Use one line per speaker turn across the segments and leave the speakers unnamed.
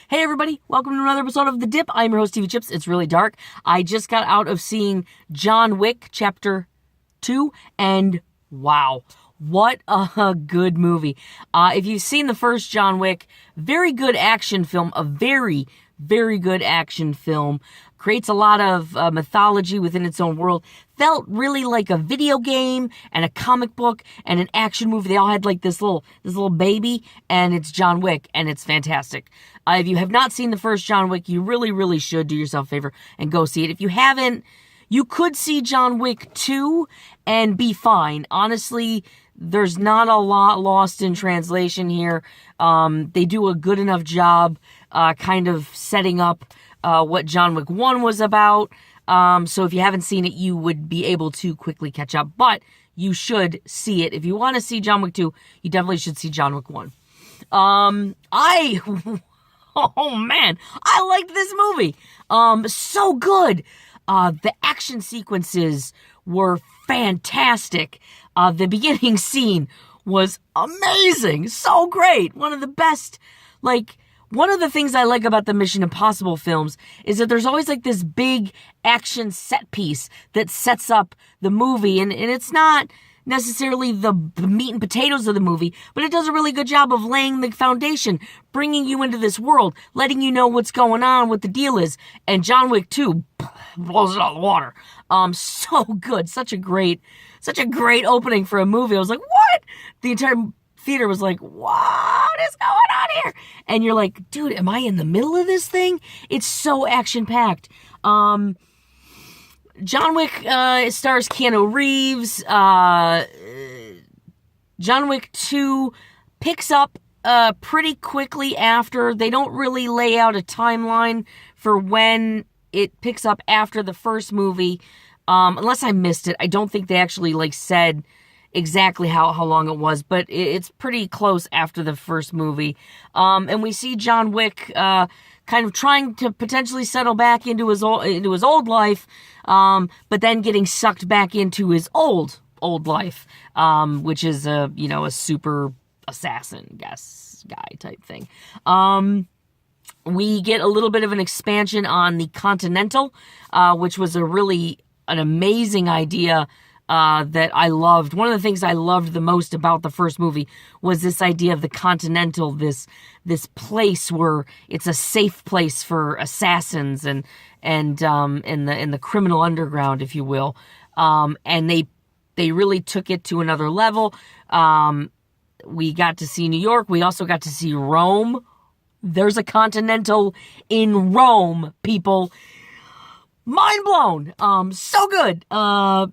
Hey everybody, welcome to another episode of The Dip. I'm your host, TV Chips. It's really dark. I just got out of seeing John Wick Chapter 2, and wow, what a good movie. If you've seen the first John Wick, very good action film, a very, very good action film. Creates a lot of mythology within its own world. Felt really like a video game and a comic book and an action movie. They all had like this little baby, and it's John Wick, and it's fantastic. If you have not seen the first John Wick, you really, really should do yourself a favor and go see it. If you haven't, you could see John Wick 2 and be fine. Honestly, there's not a lot lost in translation here. They do a good enough job kind of setting up what John Wick 1 was about. So if you haven't seen it, you would be able to quickly catch up. But you should see it. If you want to see John Wick 2, you definitely should see John Wick 1. Oh man, I liked this movie. So good. The action sequences were fantastic. The beginning scene was amazing. So great. One of the best, one of the things I like about the Mission Impossible films is that there's always like this big action set piece that sets up the movie, and it's not necessarily the meat and potatoes of the movie, but it does a really good job of laying the foundation, bringing you into this world, letting you know what's going on, what the deal is, and John Wick 2 blows it out of the water. So good. Such a great opening for a movie. I was like, what? The entire theater was like, what is going on here? And you're like, dude, am I in the middle of this thing? It's so action-packed. John Wick stars Keanu Reeves. John Wick 2 picks up pretty quickly after. They don't really lay out a timeline for when it picks up after the first movie. Unless I missed it. I don't think they actually said exactly how long it was, but it's pretty close after the first movie. And we see John Wick kind of trying to potentially settle back into his old life, but then getting sucked back into his old life, which is a super assassin guy type thing. We get a little bit of an expansion on the Continental, which was an amazing idea that I loved. One of the things I loved the most about the first movie was this idea of the Continental, this place where it's a safe place for assassins and in the criminal underground, if you will. And they really took it to another level. We got to see New York. We also got to see Rome. There's a Continental in Rome, people. Mind blown. So good.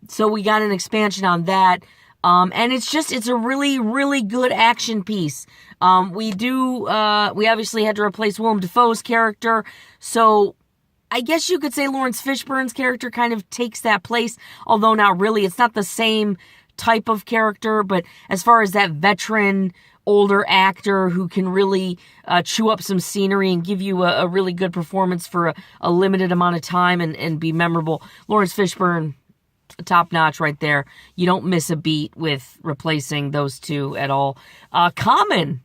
So we got an expansion on that. And it's a really, really good action piece. We obviously had to replace Willem Dafoe's character. So I guess you could say Lawrence Fishburne's character kind of takes that place. Although not really. It's not the same type of character. But as far as that veteran older actor who can really chew up some scenery and give you a really good performance for a limited amount of time and be memorable. Lawrence Fishburne, top notch right there. You don't miss a beat with replacing those two at all. Common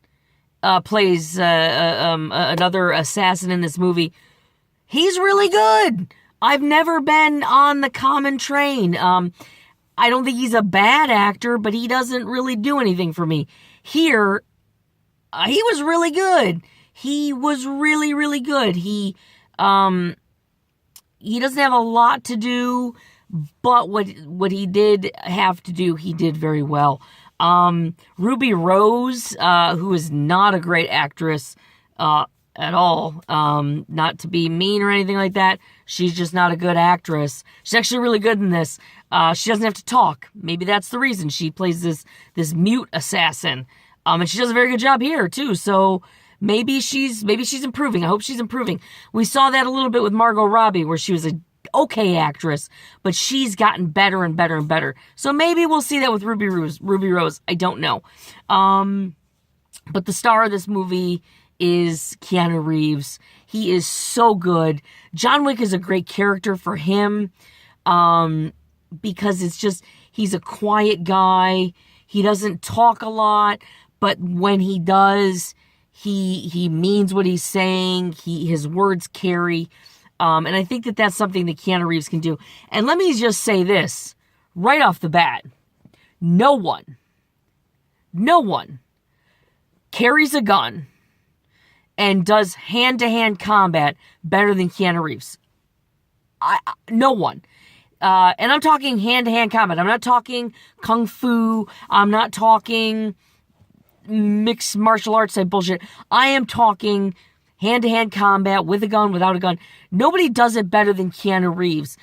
plays another assassin in this movie. He's really good. I've never been on the Common train. I don't think he's a bad actor, but he doesn't really do anything for me. Here, he was really good. He was really, really good. He doesn't have a lot to do, but what he did have to do, he did very well. Ruby Rose, who is not a great actress at all, not to be mean or anything like that. She's just not a good actress. She's actually really good in this. She doesn't have to talk. Maybe that's the reason. She plays this mute assassin. And she does a very good job here too. So maybe she's improving. I hope she's improving. We saw that a little bit with Margot Robbie, where she was a okay actress, but she's gotten better and better and better. So maybe we'll see that with Ruby Rose. I don't know. But the star of this movie is Keanu Reeves. He is so good. John Wick is a great character for him. Because he's a quiet guy. He doesn't talk a lot, but when he does, He means what he's saying. His words carry. And I think that that's something that Keanu Reeves can do. And let me just say this right off the bat. No one carries a gun and does hand-to-hand combat better than Keanu Reeves. No one. And I'm talking hand-to-hand combat. I'm not talking kung fu. I'm not talking mixed martial arts type bullshit. I am talking hand-to-hand combat with a gun, without a gun. Nobody does it better than Keanu Reeves.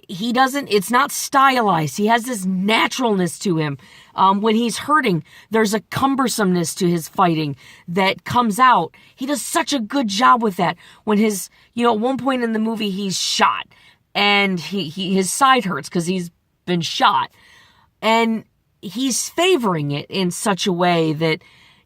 He doesn't, it's not stylized. He has this naturalness to him. When he's hurting, there's a cumbersomeness to his fighting that comes out. He does such a good job with that. When at one point in the movie, he's shot and his side hurts because he's been shot. And he's favoring it in such a way that,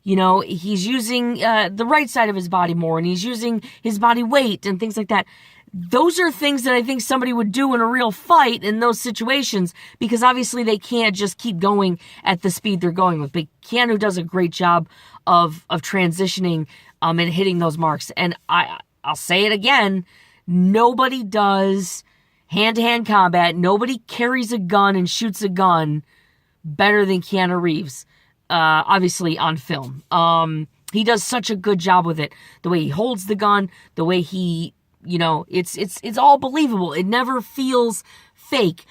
he's using the right side of his body more, and he's using his body weight and things like that. Those are things that I think somebody would do in a real fight in those situations, because obviously they can't just keep going at the speed they're going with. But Keanu does a great job of transitioning and hitting those marks. And I'll say it again, nobody does hand-to-hand combat. Nobody carries a gun and shoots a gun better than Keanu Reeves, obviously on film. He does such a good job with it. The way he holds the gun, the way he, it's all believable. It never feels fake.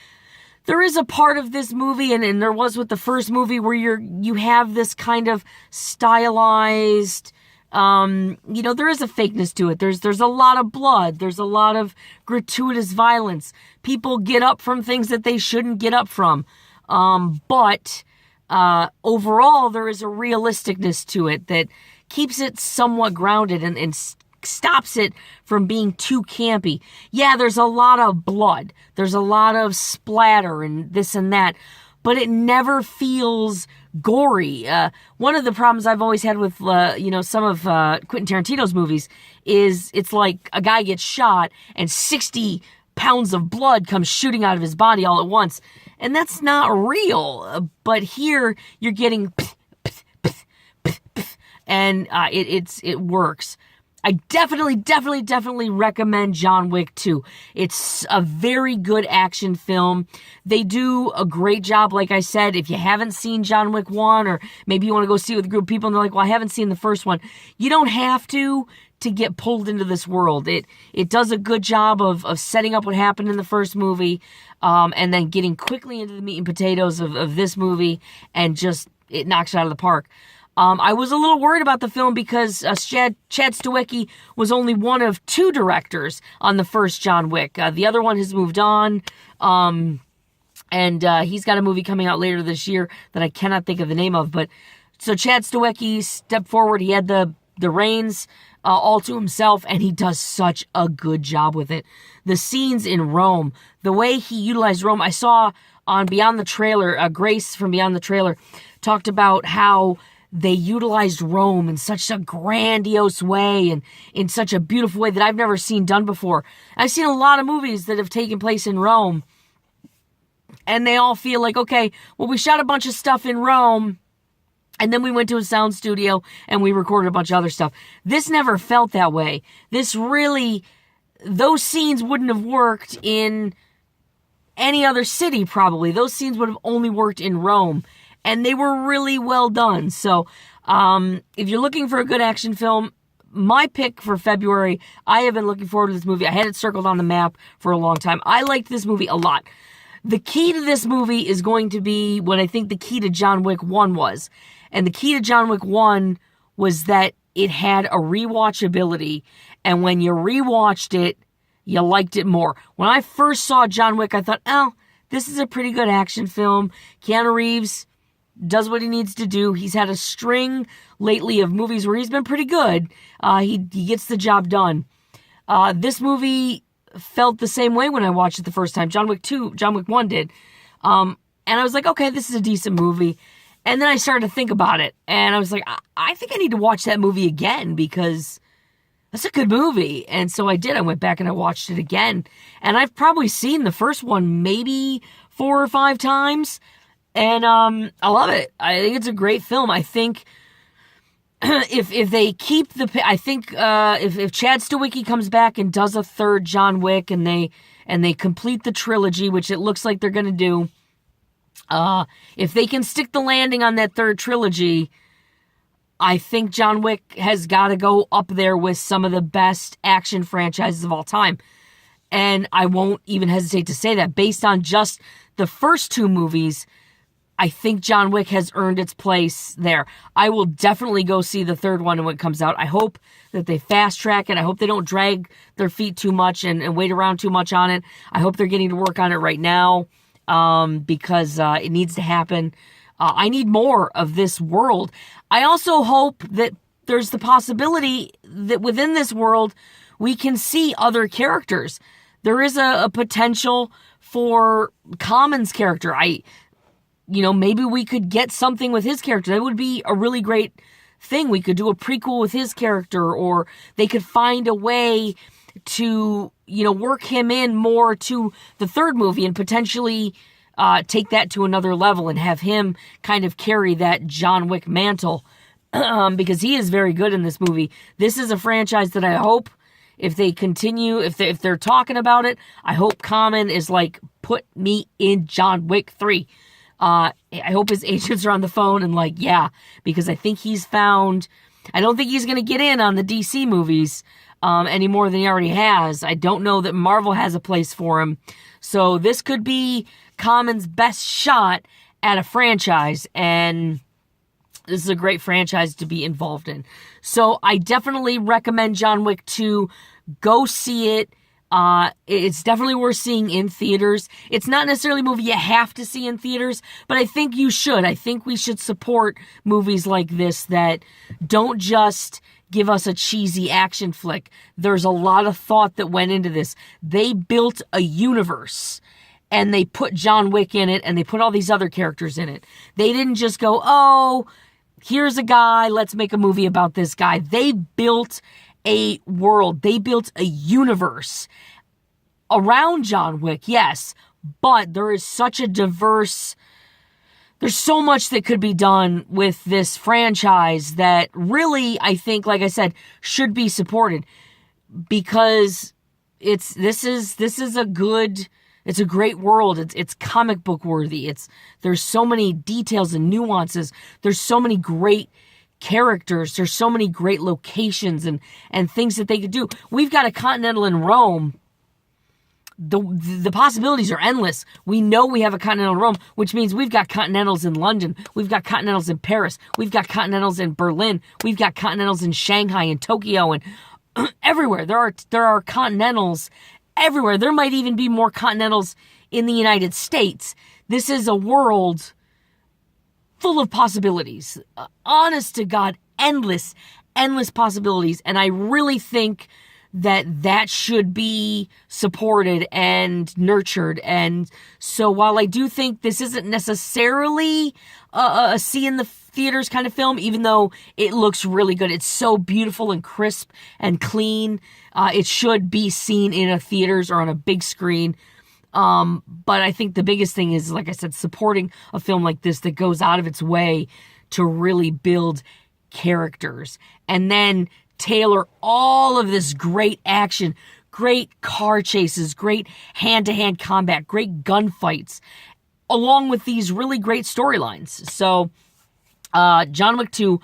There is a part of this movie, and there was with the first movie, where you have this kind of stylized, there is a fakeness to it. There's a lot of blood. There's a lot of gratuitous violence. People get up from things that they shouldn't get up from. But overall, there is a realisticness to it that keeps it somewhat grounded and stops it from being too campy. Yeah, there's a lot of blood. There's a lot of splatter and this and that, but it never feels gory. One of the problems I've always had with, some of Quentin Tarantino's movies is it's like a guy gets shot and 60 pounds of blood comes shooting out of his body all at once. And that's not real. But here you're getting and it works. I definitely recommend John Wick 2. It's a very good action film. They do a great job, like I said. If you haven't seen John Wick 1, or maybe you want to go see it with a group of people and they're like, well, I haven't seen the first one. You don't have to get pulled into this world. It does a good job of setting up what happened in the first movie, and then getting quickly into the meat and potatoes of this movie, and just, it knocks it out of the park. I was a little worried about the film because Chad Stahelski was only one of 2 directors on the first John Wick. The other one has moved on, and he's got a movie coming out later this year that I cannot think of the name of. But so Chad Stahelski stepped forward. He had the reins all to himself, and he does such a good job with it. The scenes in Rome, the way he utilized Rome, I saw on Beyond the Trailer, Grace from Beyond the Trailer talked about how they utilized Rome in such a grandiose way and in such a beautiful way that I've never seen done before. I've seen a lot of movies that have taken place in Rome, and they all feel like, okay, well, we shot a bunch of stuff in Rome, and then we went to a sound studio and we recorded a bunch of other stuff. This never felt that way. This really, those scenes wouldn't have worked in any other city, probably. Those scenes would have only worked in Rome. And they were really well done. So, if you're looking for a good action film, my pick for February, I have been looking forward to this movie. I had it circled on the map for a long time. I liked this movie a lot. The key to this movie is going to be what I think the key to John Wick 1 was. And the key to John Wick 1 was that it had a rewatchability. And when you rewatched it, you liked it more. When I first saw John Wick, I thought, oh, this is a pretty good action film. Keanu Reeves does what he needs to do. He's had a string lately of movies where he's been pretty good. He gets the job done. This movie felt the same way when I watched it the first time. John Wick 1 did. And I was like, okay, this is a decent movie. And then I started to think about it. And I was like, I think I need to watch that movie again because that's a good movie. And so I did. I went back and I watched it again. And I've probably seen the first one maybe 4 or 5 times. And I love it. I think it's a great film. I think if they keep I think if Chad Stahelski comes back and does a third John Wick and they complete the trilogy, which it looks like they're going to do, if they can stick the landing on that third trilogy, I think John Wick has got to go up there with some of the best action franchises of all time. And I won't even hesitate to say that. Based on just the first two movies, I think John Wick has earned its place there. I will definitely go see the third one when it comes out. I hope that they fast track it. I hope they don't drag their feet too much and wait around too much on it. I hope they're getting to work on it right now because it needs to happen. I need more of this world. I also hope that there's the possibility that within this world, we can see other characters. There is a potential for Common's character. Maybe we could get something with his character. That would be a really great thing. We could do a prequel with his character, or they could find a way to, work him in more to the third movie and potentially take that to another level and have him kind of carry that John Wick mantle because he is very good in this movie. This is a franchise that I hope if they continue, if they're talking about it, I hope Common is like, put me in John Wick 3. I hope his agents are on the phone and like, yeah, because I think I don't think he's going to get in on the DC movies any more than he already has. I don't know that Marvel has a place for him. So this could be Common's best shot at a franchise, and this is a great franchise to be involved in. So I definitely recommend John Wick 2. Go see it. It's definitely worth seeing in theaters. It's not necessarily a movie you have to see in theaters, but I think you should. I think we should support movies like this that don't just give us a cheesy action flick. There's a lot of thought that went into this. They built a universe, and they put John Wick in it, and they put all these other characters in it. They didn't just go, oh, here's a guy, let's make a movie about this guy. They built a world. They built a universe around John Wick, yes, but there is such a diverse, there's so much that could be done with this franchise that really, I think, like I said, should be supported because this is a good, it's a great world. It's comic book worthy. There's so many details and nuances. There's so many great characters. There's so many great locations and things that they could do. We've got a Continental in Rome. The possibilities are endless. We know we have a Continental in Rome, which means we've got Continentals in London. We've got Continentals in Paris. We've got Continentals in Berlin. We've got Continentals in Shanghai and Tokyo and everywhere. There are Continentals everywhere. There might even be more Continentals in the United States. This is a world full of possibilities. Honest to God, endless possibilities. And I really think that should be supported and nurtured. And so while I do think this isn't necessarily a see in the theaters kind of film, even though it looks really good, it's so beautiful and crisp and clean, it should be seen in a theaters or on a big screen. But I think the biggest thing is, like I said, supporting a film like this that goes out of its way to really build characters and then tailor all of this great action, great car chases, great hand-to-hand combat, great gunfights, along with these really great storylines. So, John Wick 2,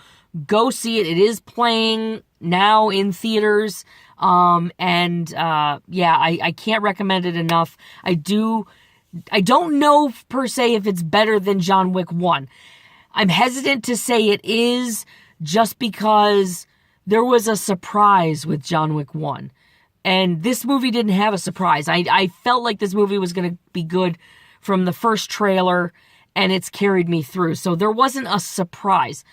go see it. It is playing now in theaters. I can't recommend it enough. I don't know per se if it's better than John Wick 1. I'm hesitant to say it is just because there was a surprise with John Wick 1. And this movie didn't have a surprise. I felt like this movie was going to be good from the first trailer, and it's carried me through. So there wasn't a surprise.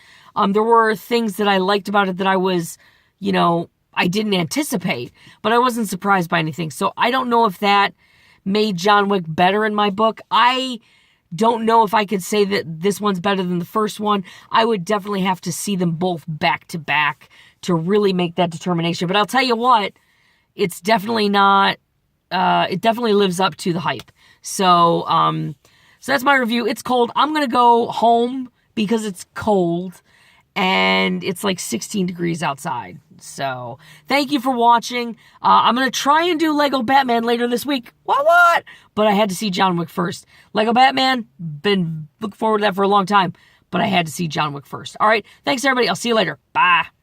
There were things that I liked about it that I was, I didn't anticipate, but I wasn't surprised by anything. So I don't know if that made John Wick better in my book. I don't know if I could say that this one's better than the first one. I would definitely have to see them both back to back to really make that determination. But I'll tell you what, it's definitely not, it definitely lives up to the hype. So that's my review. It's cold. I'm going to go home because it's cold. and it's like 16 degrees outside. So thank you for watching. I'm going to try and do Lego Batman later this week. What? But I had to see John Wick first. Lego Batman, been looking forward to that for a long time, but I had to see John Wick first. All right. Thanks, everybody. I'll see you later. Bye.